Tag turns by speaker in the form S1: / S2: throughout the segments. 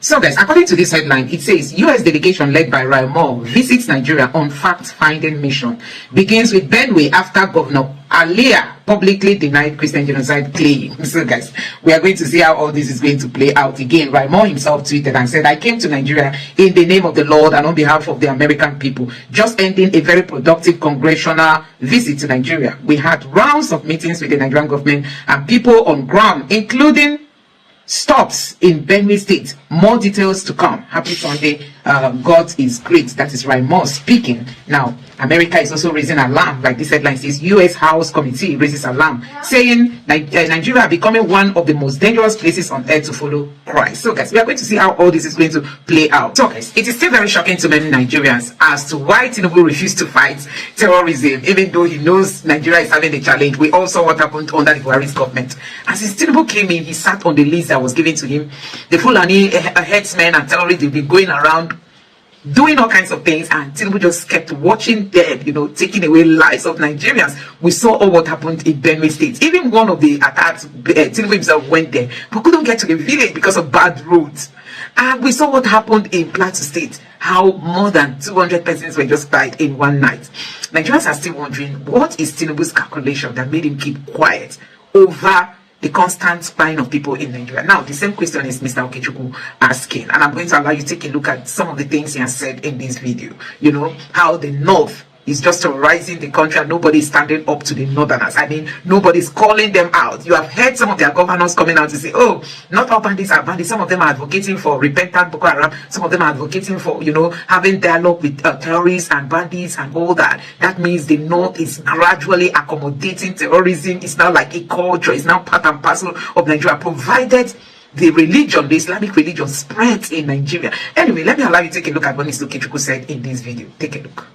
S1: So guys, according to this headline, it says U.S. delegation led by Raimo visits Nigeria on fact-finding mission. Begins with Benue after Governor Alia publicly denied Christian genocide claim. So guys, we are going to see how all this is going to play out. Again, Raimo himself tweeted and said, I came to Nigeria in the name of the Lord and on behalf of the American people, just ending a very productive congressional visit to Nigeria. We had rounds of meetings with the Nigerian government and people on ground, including stops in Benue State. More details to come. Happy Sunday. God is great. That is Raimo speaking. Now, America is also raising alarm. Like this headline says, U.S. House Committee raises alarm, saying Nigeria are becoming one of the most dangerous places on earth to follow Christ. So guys, we are going to see how all this is going to play out. So guys, it is still very shocking to many Nigerians as to why Tinubu refused to fight terrorism, even though he knows Nigeria is having a challenge. We all saw what happened under the Buhari's government. As Tinubu came in, he sat on the list that was given to him. The Fulani headsmen and terrorists, they've been going around doing all kinds of things, and Tinubu just kept watching them, taking away lives of Nigerians. We saw all what happened in Benue State. Even one of the attacks, Tinubu himself went there, but couldn't get to the village because of bad roads. And we saw what happened in Plateau State, how more than 200 persons were just died in one night. Nigerians are still wondering, what is Tinubu's calculation that made him keep quiet over the constant spying of people in Nigeria? Now, the same question is Mr. Okechukwu asking, and I'm going to allow you to take a look at some of the things he has said in this video. How the North is just terrorizing the country and nobody is standing up to the Northerners. I mean, nobody's calling them out. You have heard some of their governors coming out to say, oh, not all bandits are bandits. Some of them are advocating for repentant Boko Haram. Some of them are advocating for, having dialogue with terrorists and bandits and all that. That means the North is gradually accommodating terrorism. It's now like a culture. It's now part and parcel of Nigeria, provided the religion, the Islamic religion, spreads in Nigeria. Anyway, let me allow you to take a look at what Mr. Okechukwu said in this video. Take a look.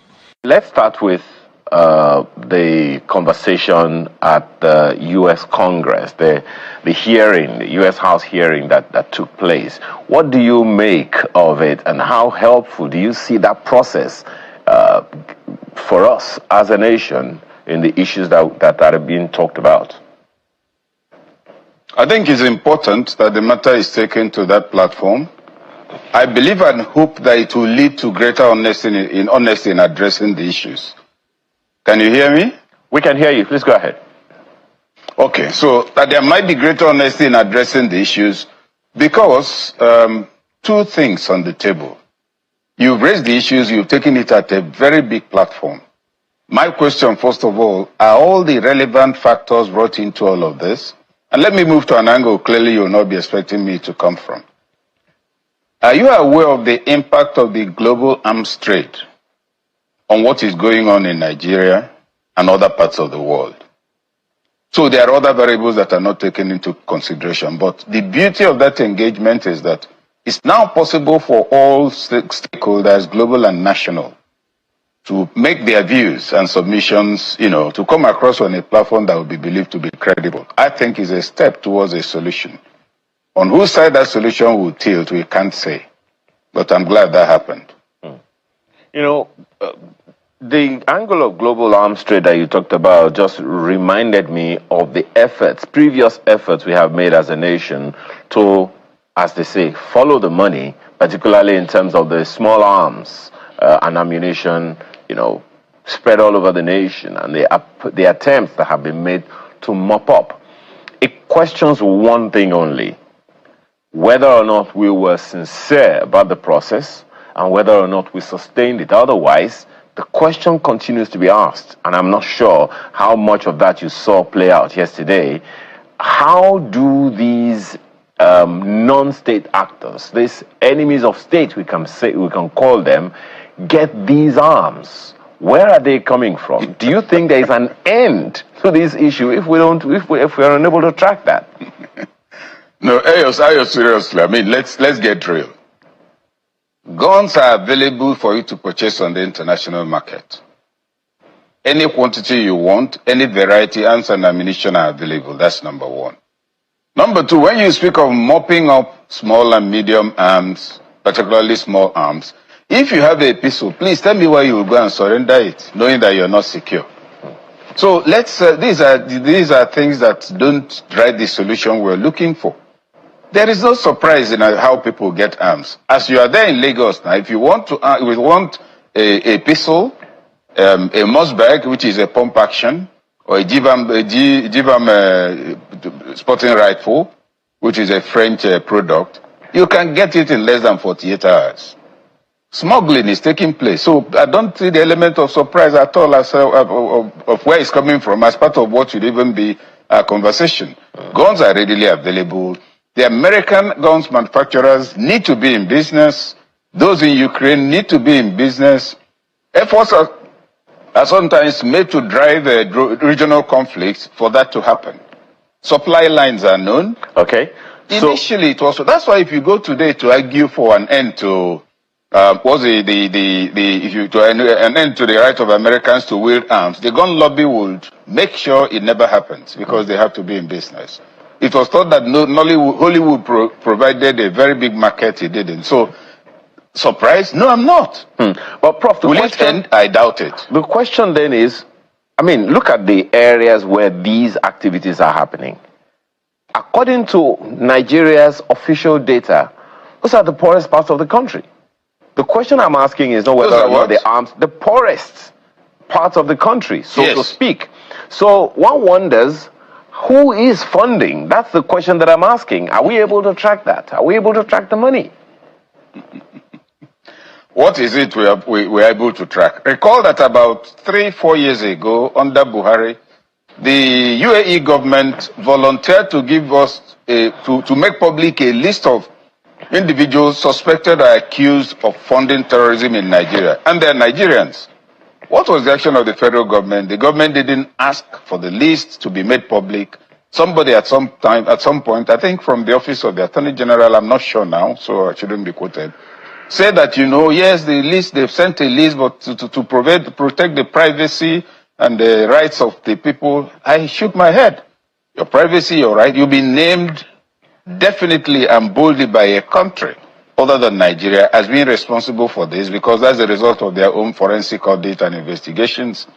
S2: Let's start with the conversation at the U.S. Congress, the hearing, the U.S. House hearing that took place. What do you make of it, and how helpful do you see that process for us as a nation in the issues that are being talked about?
S3: I think it's important that the matter is taken to that platform. I believe and hope that it will lead to greater honesty in addressing the issues. Can you hear me?
S2: We can hear you. Please go ahead.
S3: Okay, so that there might be greater honesty in addressing the issues because two things on the table. You've raised the issues, you've taken it at a very big platform. My question, first of all the relevant factors brought into all of this? And let me move to an angle clearly you'll not be expecting me to come from. Are you aware of the impact of the global arms trade on what is going on in Nigeria and other parts of the world? So there are other variables that are not taken into consideration, but the beauty of that engagement is that it's now possible for all stakeholders, global and national, to make their views and submissions, to come across on a platform that will be believed to be credible. I think is a step towards a solution. On whose side that solution will tilt, we can't say. But I'm glad that happened.
S2: The angle of global arms trade that you talked about just reminded me of the previous efforts we have made as a nation to, as they say, follow the money, particularly in terms of the small arms and ammunition, spread all over the nation, and the attempts that have been made to mop up. It questions one thing only: whether or not we were sincere about the process and whether or not we sustained it. Otherwise, the question continues to be asked, and I'm not sure how much of that you saw play out yesterday. How do these non-state actors, these enemies of state, we can call them, get these arms? Where are they coming from? Do you think there is an end to this issue if we are unable to track that?
S3: No, Ayo, seriously. I mean, let's get real. Guns are available for you to purchase on the international market. Any quantity you want, any variety, arms and ammunition are available. That's number one. Number two, when you speak of mopping up small and medium arms, particularly small arms, if you have a pistol, please tell me why you will go and surrender it, knowing that you're not secure. So these are things that don't drive the solution we're looking for. There is no surprise in how people get arms. As you are there in Lagos now, if you want to, we want a pistol, a Mossberg, which is a pump action, or a Jivam sporting rifle, which is a French product, you can get it in less than 48 hours. Smuggling is taking place. So I don't see the element of surprise at all as, of where it's coming from as part of what should even be a conversation. Guns are readily available. The American guns manufacturers need to be in business. Those in Ukraine need to be in business. Efforts are sometimes made to drive regional conflicts for that to happen. Supply lines are known.
S2: Okay.
S3: Initially, it was. That's why if you go today to argue for an end to an end to the right of Americans to wield arms, the gun lobby would make sure it never happens because they have to be in business. It was thought that Hollywood provided a very big market. It didn't. So, surprised? No, I'm not.
S2: But Prof,
S3: will it end? I doubt it.
S2: The question then is, I mean, look at the areas where these activities are happening. According to Nigeria's official data, those are the poorest parts of the country. The question I'm asking is not whether or not the arms, the poorest parts of the country, so to speak. So one wonders, who is funding? That's the question that I'm asking. Are we able to track that? Are we able to track the money?
S3: What is it we're able to track? Recall that about 3-4 years ago, under Buhari, the UAE government volunteered to give us to make public a list of individuals suspected or accused of funding terrorism in Nigeria, and they're Nigerians. What was the action of the federal government? The government didn't ask for the list to be made public. Somebody at some point, I think from the office of the Attorney General, I'm not sure now, so I shouldn't be quoted, said that, yes, the list, they've sent a list, but to protect the privacy and the rights of the people. I shook my head. Your privacy, your right, you'll be named definitely and boldly by a country other than Nigeria as being responsible for this, because that's the result of their own forensic audit and investigations,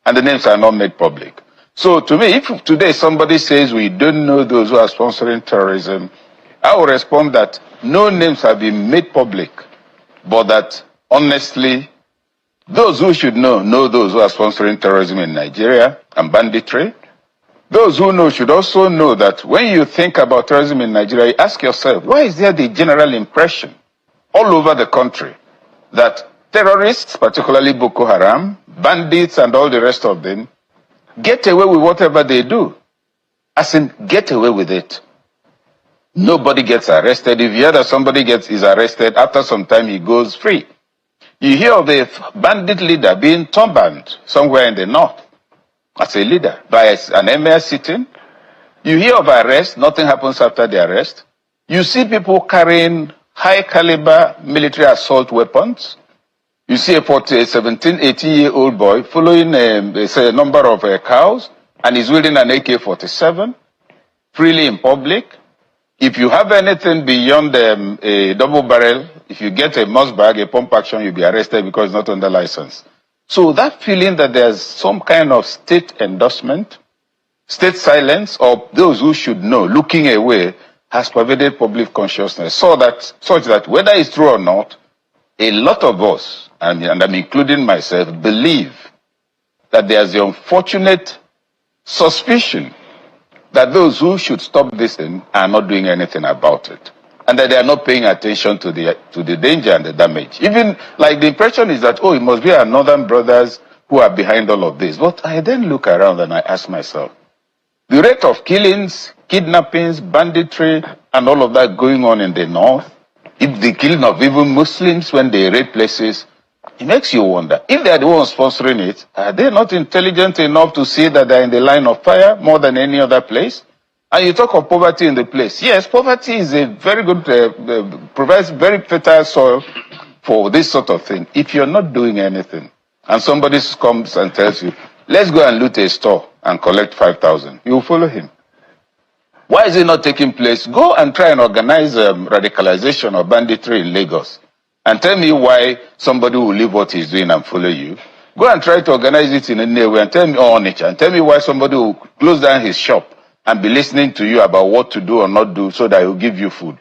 S3: and the names are not made public. So to me, if today somebody says we don't know those who are sponsoring terrorism, I will respond that no names have been made public, but that honestly, those who should know those who are sponsoring terrorism in Nigeria and banditry. Those who know should also know that when you think about terrorism in Nigeria, you ask yourself, why is there the general impression all over the country that terrorists, particularly Boko Haram, bandits and all the rest of them, get away with whatever they do? As in, get away with it. Nobody gets arrested. If you hear that somebody is arrested, after some time he goes free. You hear of a bandit leader being turbaned somewhere in the north as a leader by an emir sitting. You hear of arrest, nothing happens after the arrest. You see people carrying high caliber military assault weapons. You see a 17, 18-year-old boy following a number of cows, and he's wielding an AK-47 freely in public. If you have anything beyond a double barrel, if you get a Mossberg, a pump action, you'll be arrested because it's not under license. So that feeling that there's some kind of state endorsement, state silence, or those who should know, looking away, has pervaded public consciousness, such that whether it's true or not, a lot of us, and I'm including myself, believe that there's the unfortunate suspicion that those who should stop this thing are not doing anything about it, and that they are not paying attention to the danger and the damage. Even like the impression is that, it must be our northern brothers who are behind all of this. But I then look around and I ask myself, the rate of killings, kidnappings, banditry, and all of that going on in the north, if the killing of even Muslims when they raid places, it makes you wonder, if they are the ones sponsoring it, are they not intelligent enough to see that they're in the line of fire more than any other place? And you talk of poverty in the place. Yes, poverty is a very good, provides very fertile soil for this sort of thing. If you're not doing anything, and somebody comes and tells you, let's go and loot a store and collect 5,000, you will follow him. Why is it not taking place? Go and try and organize radicalization or banditry in Lagos. And tell me why somebody will leave what he's doing and follow you. Go and try to organize it in any way and tell me, and tell me why somebody will close down his shop and be listening to you about what to do or not do so that he'll give you food.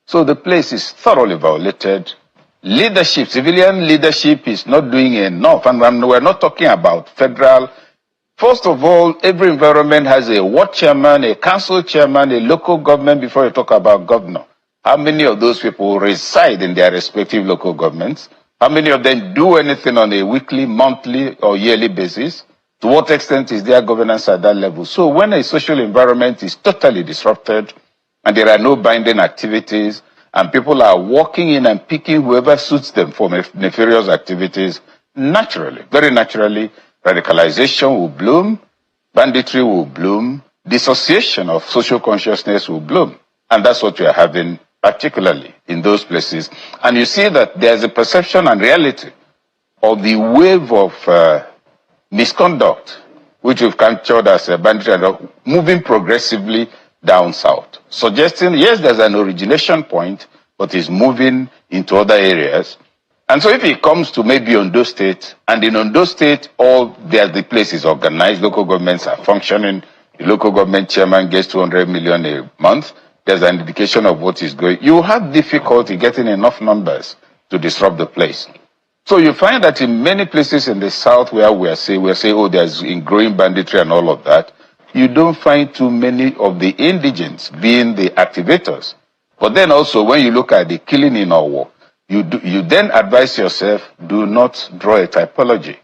S3: So the place is thoroughly violated. Leadership, civilian leadership is not doing enough. And we're not talking about federal. First of all, every environment has a ward chairman, a council chairman, a local government before you talk about governor. How many of those people reside in their respective local governments? How many of them do anything on a weekly, monthly, or yearly basis? To what extent is their governance at that level? So when a social environment is totally disrupted and there are no binding activities and people are walking in and picking whoever suits them for nefarious activities, naturally, very naturally, radicalization will bloom, banditry will bloom, dissociation of social consciousness will bloom. And that's what we are having particularly in those places. And you see that there's a perception and reality of the wave of misconduct, which we've captured as a banditry, and moving progressively down south, suggesting, yes, there's an origination point, but it's moving into other areas. And so if it comes to maybe Ondo State, and in Ondo State, the place is organized, local governments are functioning, the local government chairman gets 200 million a month, there's an indication of what is going. You have difficulty getting enough numbers to disrupt the place. So you find that in many places in the south where we say, oh, there's growing banditry and all of that, you don't find too many of the indigents being the activators. But then also, when you look at the killing in Owo, you then advise yourself, do not draw a typology.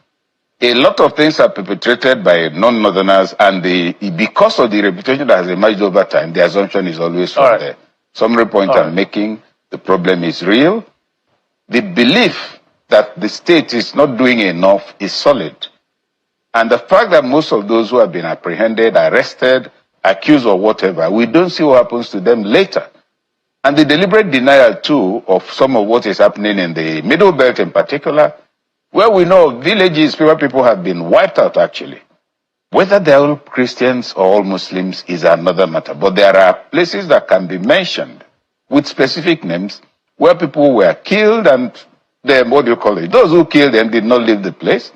S3: A lot of things are perpetrated by non-northerners, and because of the reputation that has emerged over time, the assumption is always from there. Summary point I'm making, the problem is real. The belief that the state is not doing enough is solid. And the fact that most of those who have been apprehended, arrested, accused or whatever, we don't see what happens to them later. And the deliberate denial too of some of what is happening in the Middle Belt in particular, where we know villages where people have been wiped out actually. Whether they're all Christians or all Muslims is another matter. But there are places that can be mentioned with specific names where people were killed and what do you call it? Those who killed them did not leave the place,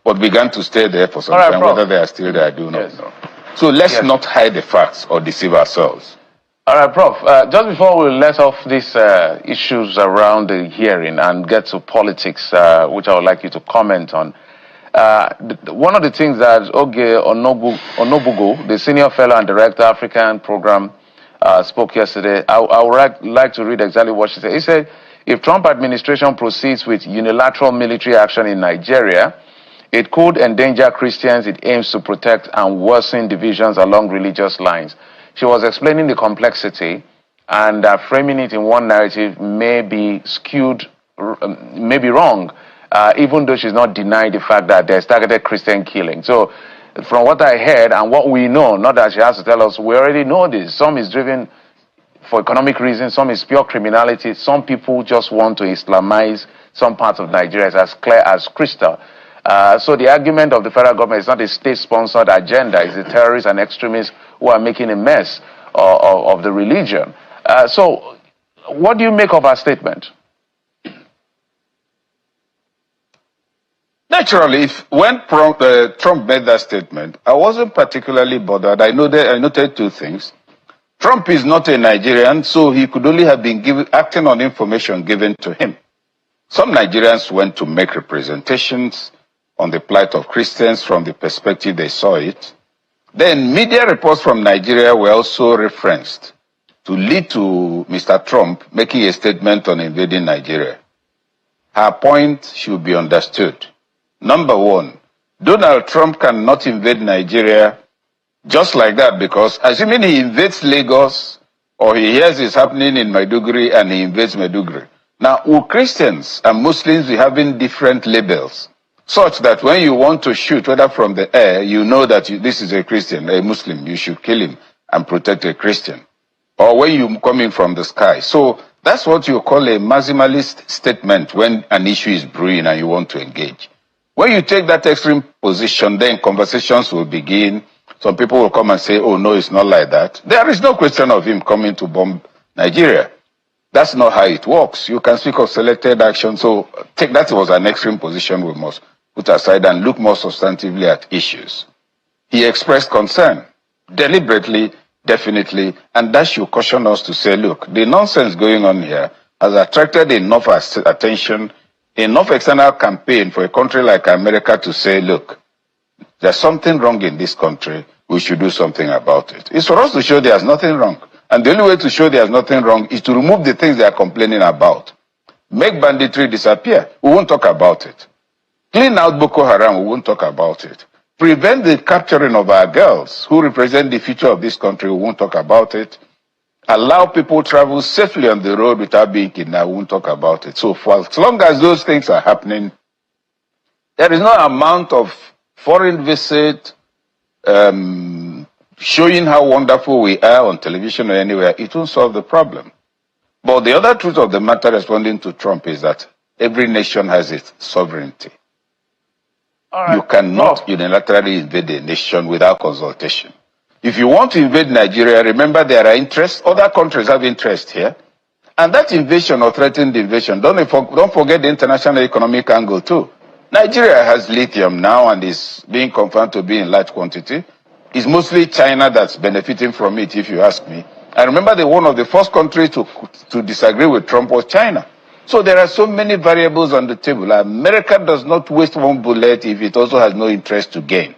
S3: but began to stay there for some time. Whether they are still there, I do not know. So let's not hide the facts or deceive ourselves.
S2: All right, Prof. Just before we let off these issues around the hearing and get to politics, which I would like you to comment on, one of the things that Oge Onobugo, the Senior Fellow and Director, African Program, spoke yesterday, I would like to read exactly what she said. He said, if Trump administration proceeds with unilateral military action in Nigeria, it could endanger Christians it aims to protect and worsen divisions along religious lines. She was explaining the complexity, and framing it in one narrative may be skewed, may be wrong, even though she's not denying the fact that there's targeted Christian killing. So from what I heard and what we know, not that she has to tell us, we already know this. Some is driven for economic reasons, some is pure criminality, some people just want to Islamize some parts of Nigeria. It's as clear as crystal. So the argument of the federal government is not a state-sponsored agenda, it's the terrorists and extremists who are making a mess of the religion. So what do you make of our statement?
S3: Naturally, when Trump made that statement, I wasn't particularly bothered. I noted two things. Trump is not a Nigerian, so he could only have been acting on information given to him. Some Nigerians went to make representations on the plight of Christians from the perspective they saw it. Then media reports from Nigeria were also referenced to lead to Mr. Trump making a statement on invading Nigeria. Her point should be understood. Number one, Donald Trump cannot invade Nigeria just like that, because assuming he invades Lagos or he hears it's happening in Maiduguri and he invades Maiduguri. Now, will Christians and Muslims be having different labels such that when you want to shoot, whether from the air, you know that this is a Christian, a Muslim, you should kill him and protect a Christian. Or when you come in from the sky. So that's what you call a maximalist statement when an issue is brewing and you want to engage. When you take that extreme position, then conversations will begin. Some people will come and say, oh, no, it's not like that. There is no question of him coming to bomb Nigeria. That's not how it works. You can speak of selected action. So that was an extreme position we must put aside and look more substantively at issues. He expressed concern. deliberately, definitely, and that should caution us to say, look, the nonsense going on here has attracted enough attention, enough external campaign for a country like America to say, look, there's something wrong in this country, we should do something about it. It's for us to show there's nothing wrong. And the only way to show there's nothing wrong is to remove the things they are complaining about. Make banditry disappear, we won't talk about it. Clean out Boko Haram, we won't talk about it. Prevent the capturing of our girls who represent the future of this country, we won't talk about it. Allow people travel safely on the road without being kidnapped, we won't talk about it. So for as long as those things are happening, there is no amount of foreign visit, showing how wonderful we are on television or anywhere, it won't solve the problem. But the other truth of the matter, responding to Trump, is that every nation has its sovereignty. Right. You cannot unilaterally invade a nation without consultation. If you want to invade Nigeria, remember there are interests, other countries have interest here. And that invasion or threatened invasion, don't forget the international economic angle too. Nigeria has lithium now and is being confirmed to be in large quantity. It's mostly China that's benefiting from it, if you ask me. I remember one of the first countries to disagree with Trump was China. So there are so many variables on the table. America does not waste one bullet if it also has no interest to gain.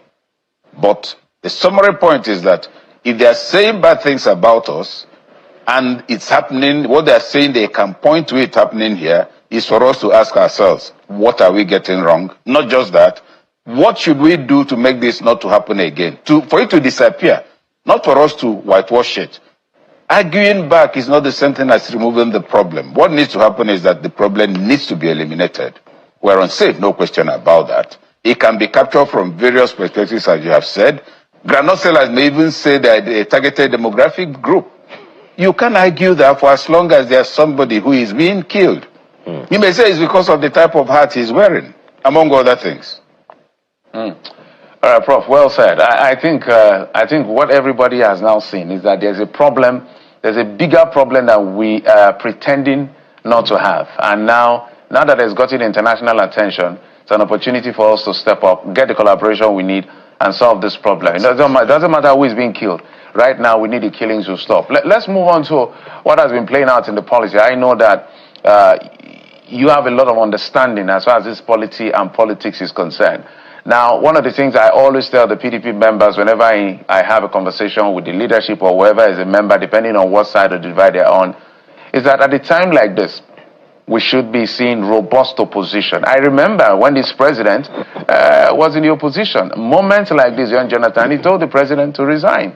S3: But the summary point is that if they are saying bad things about us, and it's happening, what they are saying, they can point to it happening here, is for us to ask ourselves, what are we getting wrong? Not just that, what should we do to make this not to happen again? For it to disappear, not for us to whitewash it. Arguing back is not the same thing as removing the problem. What needs to happen is that the problem needs to be eliminated. We're unsafe, no question about that. It can be captured from various perspectives, as you have said. Granite sellers may even say that a targeted demographic group. You can argue that for as long as there's somebody who is being killed. You may say it's because of the type of hat he's wearing, among other things.
S4: All right, Prof, well said. I think what everybody has now seen is that there's a problem, there's a bigger problem that we are pretending not to have. And now that it's gotten international attention, it's an opportunity for us to step up, get the collaboration we need, and solve this problem. It doesn't matter who is being killed. Right now, we need the killings to stop. Let's move on to what has been playing out in the policy. I know that you have a lot of understanding as far as this polity and politics is concerned. Now, one of the things I always tell the PDP members whenever I have a conversation with the leadership or whoever is a member, depending on what side of the divide they're on, is that at a time like this, we should be seeing robust opposition. I remember when this president was in the opposition, moments like this, young Jonathan, he told the president to resign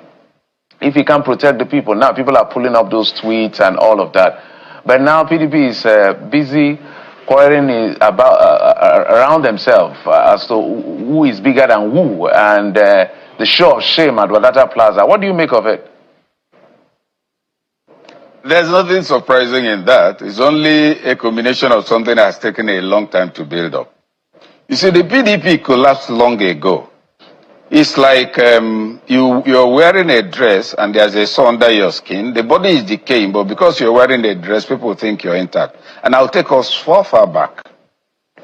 S4: if he can't protect the people. Now people are pulling up those tweets and all of that. But now PDP is busy quarreling around themselves as to who is bigger than who, and the show of shame at Wadata Plaza. What do you make of it?
S3: There's nothing surprising in that. It's only a combination of something that has taken a long time to build up. You see, the PDP collapsed long ago. It's like you're wearing a dress and there's a sore under your skin. The body is decaying, but because you're wearing a dress, people think you're intact. And I'll take us far back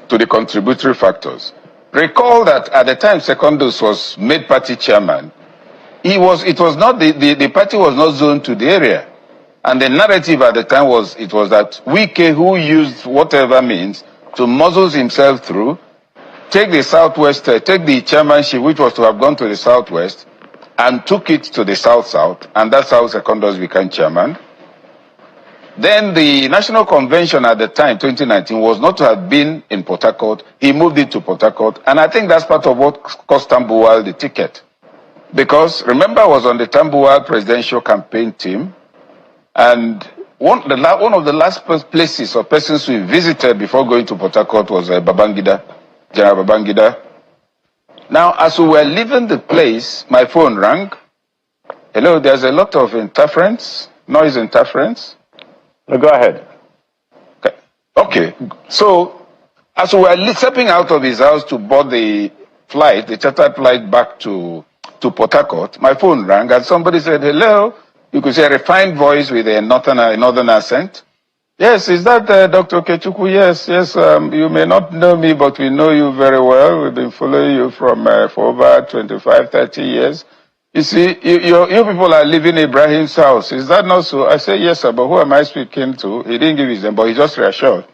S3: to the contributory factors. Recall that at the time Secondus was made party chairman, the party was not zoned to the area. And the narrative at the time was that Wike, who used whatever means to muzzle himself through, take the chairmanship, which was to have gone to the southwest, and took it to the south-south, and that's how Secondus became chairman. Then the National Convention at the time, 2019, was not to have been in Port Harcourt. He moved it to Port Harcourt, and I think that's part of what cost Tambuwal the ticket. Because, remember, I was on the Tambuwal presidential campaign team, and one of the last places or persons we visited before going to Port Harcourt was Babangida, General Babangida. Now, as we were leaving the place, my phone rang. Hello, there's a lot of noise interference.
S4: Go ahead.
S3: Okay. So, as we were stepping out of his house to board the chartered flight back to Port Harcourt, my phone rang and somebody said, hello. You could say a refined voice with a northern accent. Yes, is that Dr. Kechuku? Yes. You may not know me, but we know you very well. We've been following you for over 25, 30 years. You see, you people are leaving Ibrahim's house. Is that not so? I said, yes, sir, but who am I speaking to? He didn't give his name, but he just reassured.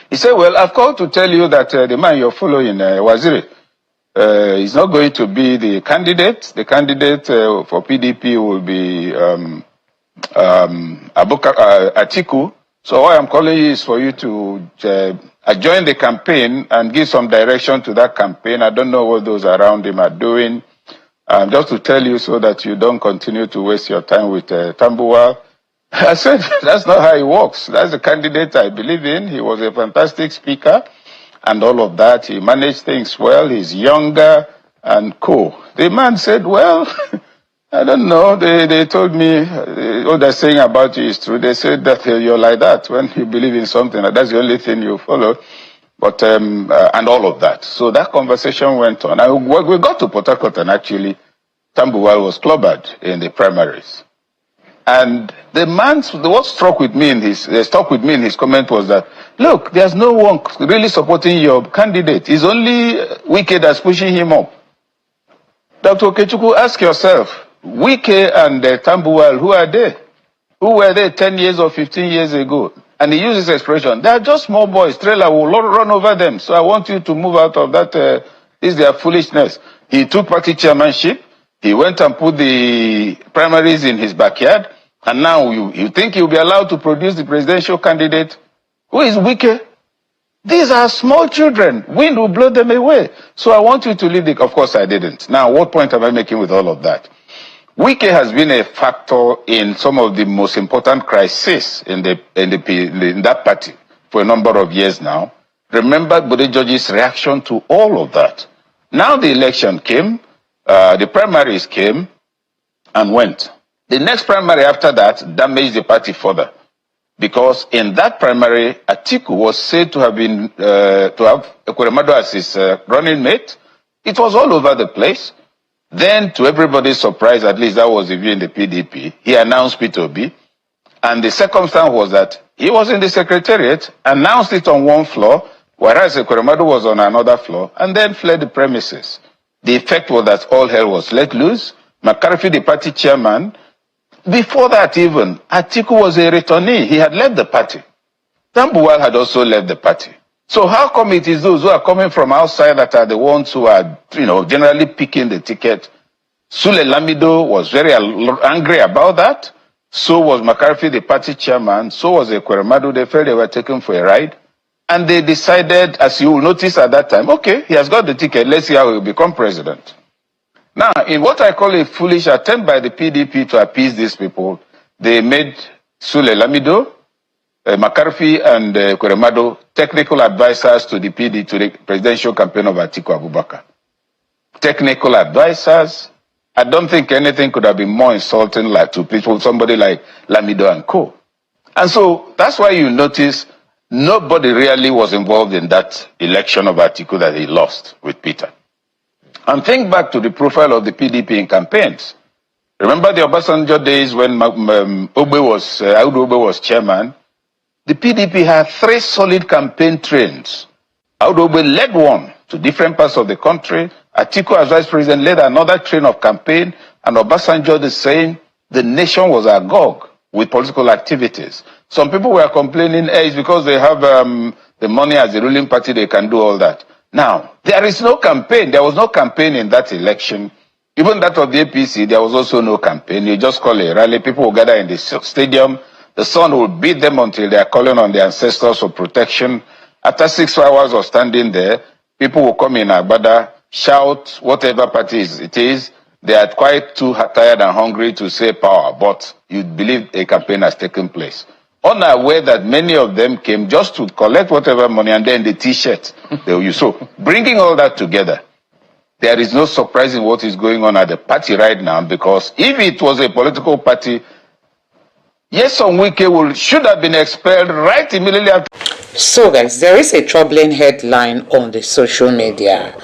S3: He said, well, I've called to tell you that the man you're following, Waziri, is not going to be the candidate. The candidate for PDP will be Atiku. So what I'm calling you is for you to join the campaign and give some direction to that campaign. I don't know what those around him are doing. Just to tell you so that you don't continue to waste your time with Tambuwal. I said, that's not how it works. That's the candidate I believe in. He was a fantastic speaker and all of that. He managed things well. He's younger and cool. The man said, well, I don't know. They told me what they're saying about you is true. They said that you're like that. When you believe in something, that's the only thing you follow. But, and all of that. So that conversation went on. And we got to Port Harcourt and actually Tambuwal was clobbered in the primaries. And what stuck with me in his comment was that, look, there's no one really supporting your candidate. It's only Wike that's pushing him up. Dr. Okechukwu, ask yourself, Wike and Tambuwal, who are they? Who were they 10 years or 15 years ago? And he uses this expression, they are just small boys, trailer will run over them. So I want you to move out of that, is their foolishness. He took party chairmanship. He went and put the primaries in his backyard, and now you think he'll be allowed to produce the presidential candidate? Who is Wike? These are small children. Wind will blow them away. So I want you to leave the... Of course I didn't. Now, what point am I making with all of that? Wike has been a factor in some of the most important crises in that party for a number of years now. Remember Bode George's reaction to all of that. Now the election came. The primaries came and went. The next primary after that damaged the party further, because in that primary, Atiku was said to have been to have Ekweremadu as his running mate. It was all over the place. Then, to everybody's surprise, at least that was the view in the PDP, he announced P2B, and the circumstance was that he was in the secretariat, announced it on one floor, whereas Ekweremadu was on another floor, and then fled the premises. The effect was that all hell was let loose. McCarthy, the party chairman, before that even, Atiku was a returnee. He had left the party. Tambuwal had also left the party. So how come it is those who are coming from outside that are the ones who are, generally picking the ticket? Sule Lamido was very angry about that. So was McCarthy, the party chairman. So was Ekweremadu. They felt they were taken for a ride. And they decided, as you will notice at that time, okay, he has got the ticket, let's see how he will become president. Now, in what I call a foolish attempt by the PDP to appease these people, they made Sule Lamido, McCarthy and Ekweremadu technical advisors to the presidential campaign of Atiku Abubakar. Technical advisors. I don't think anything could have been more insulting to people, somebody like Lamido and co. And so that's why you notice nobody really was involved in that election of Atiku that he lost with Peter. And think back to the profile of the PDP in campaigns. Remember the Obasanjo days when Audu Obe was chairman? The PDP had 3 solid campaign trains. Audu Obe led one to different parts of the country. Atiku as vice president led another train of campaign. And Obasanjo the same. The nation was agog with political activities. Some people were complaining, it's because they have the money as the ruling party, they can do all that. Now, there is no campaign. There was no campaign in that election. Even that of the APC, there was also no campaign. You just call a rally. People will gather in the stadium. The sun will beat them until they are calling on their ancestors for protection. After 6 hours of standing there, people will come in Agbada, shout, whatever party it is. They are quite too tired and hungry to say power, but you believe a campaign has taken place. Unaware that many of them came just to collect whatever money and then the t-shirt they will use. So, bringing all that together, there is no surprise in what is going on at the party right now, because if it was a political party, Nyesom Wike should have been expelled right immediately after.
S1: So guys, there is a troubling headline on the social media.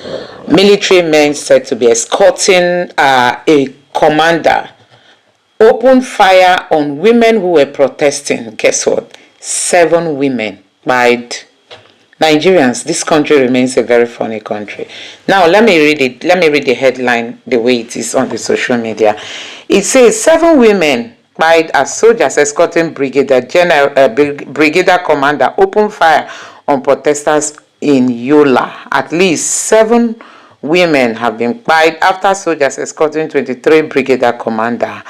S1: Military men said to be escorting a commander opened fire on women who were protesting. Guess what? 7 women died. Nigerians, this country remains a very funny country. Now, let me read it. Let me read the headline the way it is on the social media. It says 7 women died as soldiers escorting Brigadier Commander open fire on protesters in Yola. At least 7 women have been killed after soldiers escorting 23 Brigadier Commander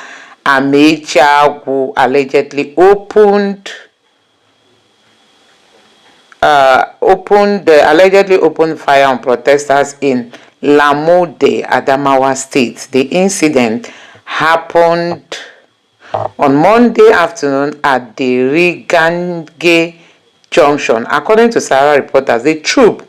S1: Amecha, who allegedly opened fire on protesters in Lamode, Adamawa State. The incident happened on Monday afternoon at the Rigange Junction. According to Sahara reporters, the troop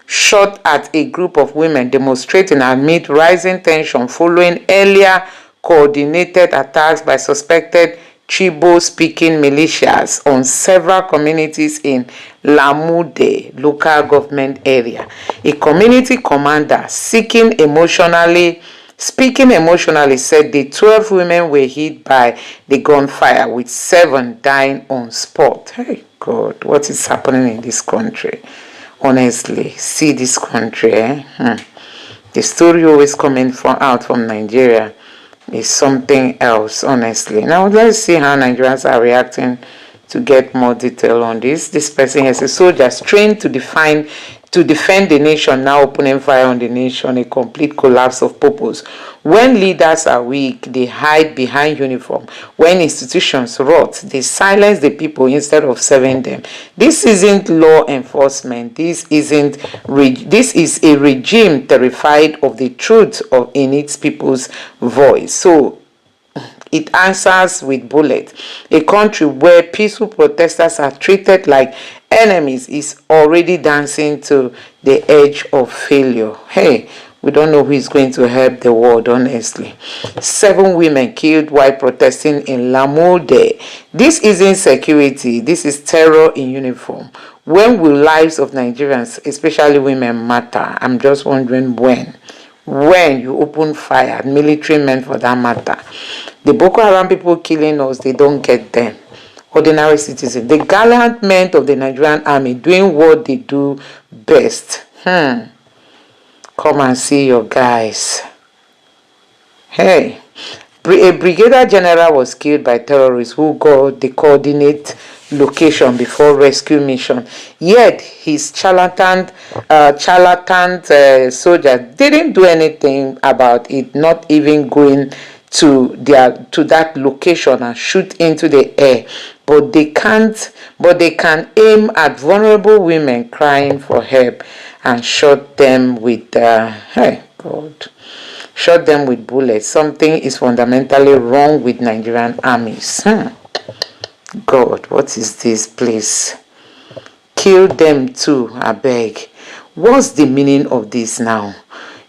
S1: shot at a group of women demonstrating amid rising tension following earlier coordinated attacks by suspected Chibo-speaking militias on several communities in Lamude local government area. A community commander speaking emotionally said the 12 women were hit by the gunfire, with 7 dying on spot. Hey God, what is happening in this country? Honestly, see this country. The story always coming out from Nigeria is something else, honestly. Now let's see how Nigerians are reacting to get more detail on this. This person has a soldiers trained to defend the nation, now opening fire on the nation, a complete collapse of purpose. When leaders are weak, they hide behind uniform. When institutions rot, they silence the people instead of serving them. This isn't law enforcement. This is a regime terrified of the truth in its people's voice. So it answers with bullets. A country where peaceful protesters are treated like enemies is already dancing to the edge of failure. Hey, we don't know who is going to help the world, honestly. 7 women killed while protesting in Lamode. This isn't security. This is terror in uniform. When will lives of Nigerians, especially women, matter? I'm just wondering when. When you open fire, military men for that matter. The Boko Haram people killing us, they don't get them. Ordinary citizens. The gallant men of the Nigerian army doing what they do best. Come and see your guys. Hey, a brigadier general was killed by terrorists who got the coordinate location before rescue mission. Yet his charlatan soldiers didn't do anything about it, not even going to that location and shoot into the air. But they can aim at vulnerable women crying for help and shot them with shot them with bullets. Something is fundamentally wrong with Nigerian armies. God, what is this, please? Kill them too, I beg. What's the meaning of this now?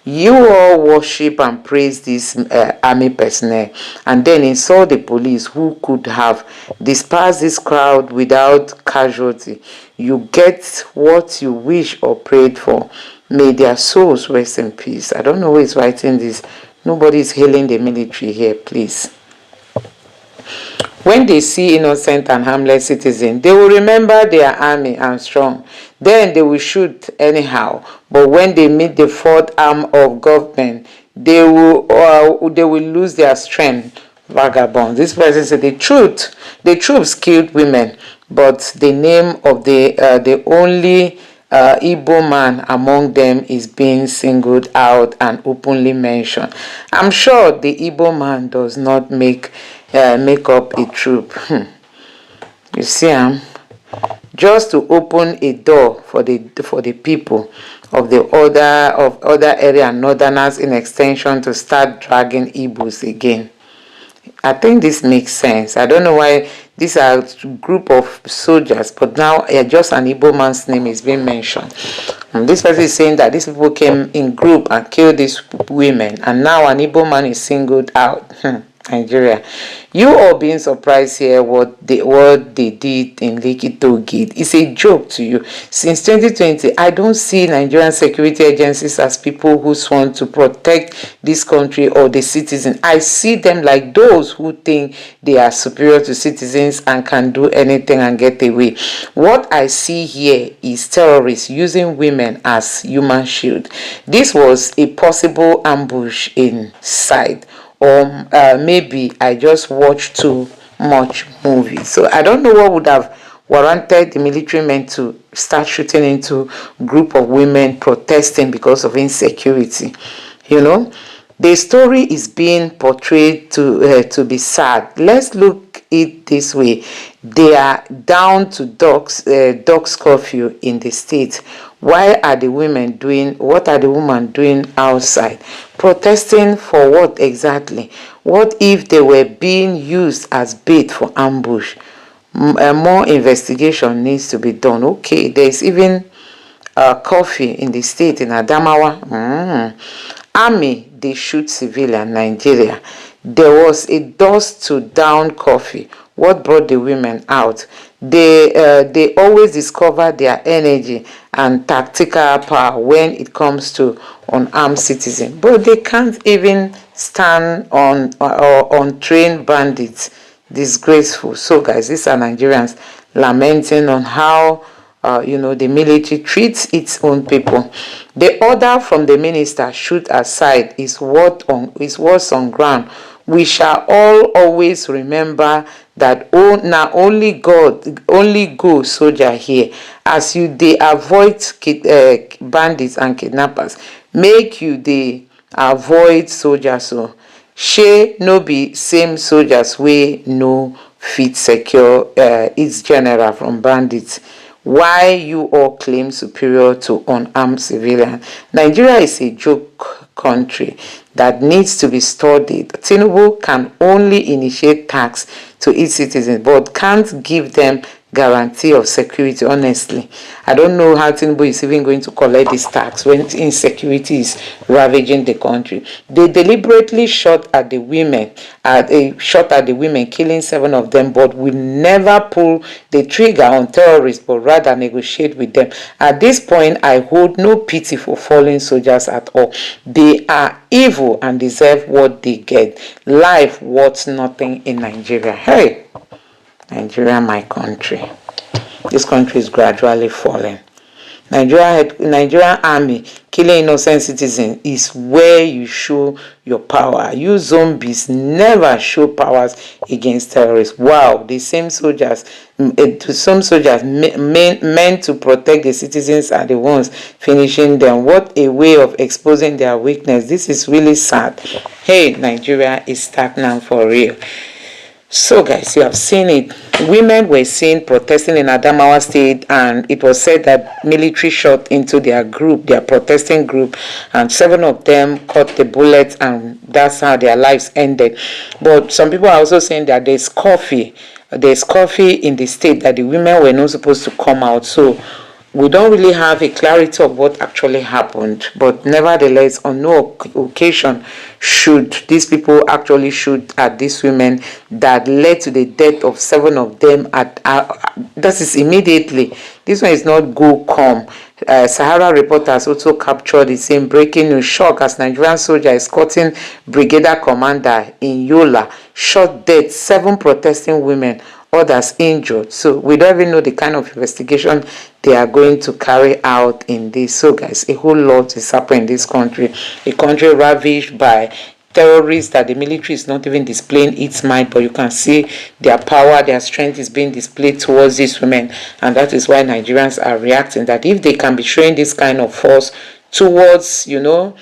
S1: You all worship and praise this army personnel and then insult the police who could have dispersed this crowd without casualty. You get what you wish or prayed for. May their souls rest in peace. I don't know who is writing this. Nobody is hailing the military here, please. When they see innocent and harmless citizens, they will remember their army and strong. Then they will shoot anyhow. But when they meet the fourth arm of government, they will lose their strength. Vagabonds. This person said the troops killed women, but the name of the only Igbo man among them is being singled out and openly mentioned. I'm sure the Igbo man does not make up a troop. You see, just to open a door for the people of the other area and northerners in extension to start dragging Igbos again. I think this makes sense. I don't know why these are a group of soldiers, but now just an Igbo man's name is being mentioned. And this person is saying that these people came in group and killed these women, and now an Igbo man is singled out. Nigeria. You all being surprised here what they did in Lekki Toll Gate. It's a joke to you. Since 2020, I don't see Nigerian security agencies as people who want to protect this country or the citizens. I see them like those who think they are superior to citizens and can do anything and get away. What I see here is terrorists using women as human shield. This was a possible ambush inside, or maybe I just watched too much movie. So I don't know what would have warranted the military men to start shooting into group of women protesting because of insecurity. You know, the story is being portrayed to be sad. Let's look it this way: they are down to dogs curfew in the state. Why are the women doing? What are the women doing outside? Protesting for what exactly? What if they were being used as bait for ambush? More investigation needs to be done. Okay, there is even coffee in the state in Adamawa. Army, they shoot civilian Nigeria. There was a dust to down coffee. What brought the women out? They always discover their energy and tactical power when it comes to unarmed citizens, but they can't even stand on trained bandits. Disgraceful. So guys, these are Nigerians lamenting on how the military treats its own people. The order from the minister, shoot aside, is what's on ground. We shall all always remember that now only go soldier here. As you they avoid bandits and kidnappers, make you they avoid soldiers. So shey no be same soldiers wey no fit secure its general from bandits. Why you all claim superior to unarmed civilian? Nigeria is a joke country that needs to be studied. Tinubu can only initiate tax to its citizens, but can't give them guarantee of security. Honestly, I don't know how Tinubu is even going to collect this tax when insecurity is ravaging the country. They deliberately shot at the women, killing 7 of them, but will never pull the trigger on terrorists, but rather negotiate with them. At this point, I hold no pity for fallen soldiers at all. They are evil and deserve what they get. Life worth nothing in Nigeria. Hey, Nigeria, my country. This country is gradually falling. Nigerian army killing innocent citizens is where you show your power. You zombies never show powers against terrorists. Wow, the same soldiers, some soldiers meant to protect the citizens are the ones finishing them. What a way of exposing their weakness. This is really sad. Hey, Nigeria is stagnant for real. So guys, you have seen it. Women were seen protesting in Adamawa State, and it was said that military shot into their protesting group, and 7 of them caught the bullets, and that's how their lives ended. But some people are also saying that there's coffee in the state, that the women were not supposed to come out. So we don't really have a clarity of what actually happened, but nevertheless, on no occasion should these people actually shoot at these women that led to the death of 7 of them. That is immediately. This one is not go come. Sahara reporters also captured the same breaking news. Shock as Nigerian soldier escorting brigadier commander in Yola shot dead 7 protesting women, others injured. So we don't even know the kind of investigation they are going to carry out in this. So guys, a whole lot is happening in this country. A country ravaged by terrorists that the military is not even displaying its might, but you can see their power, their strength is being displayed towards these women. And that is why Nigerians are reacting, that if they can be showing this kind of force towards, the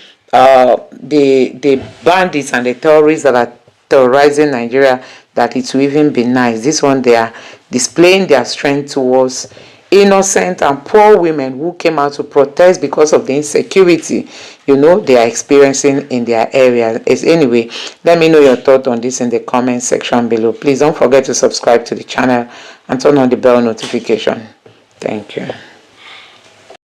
S1: bandits and the terrorists that are terrorizing Nigeria, that it will even be nice. This one, they are displaying their strength towards innocent and poor women who came out to protest because of the insecurity they are experiencing in their area. Anyway, let me know your thought on this in the comment section below. Please don't forget to subscribe to the channel and turn on the bell notification. Thank you.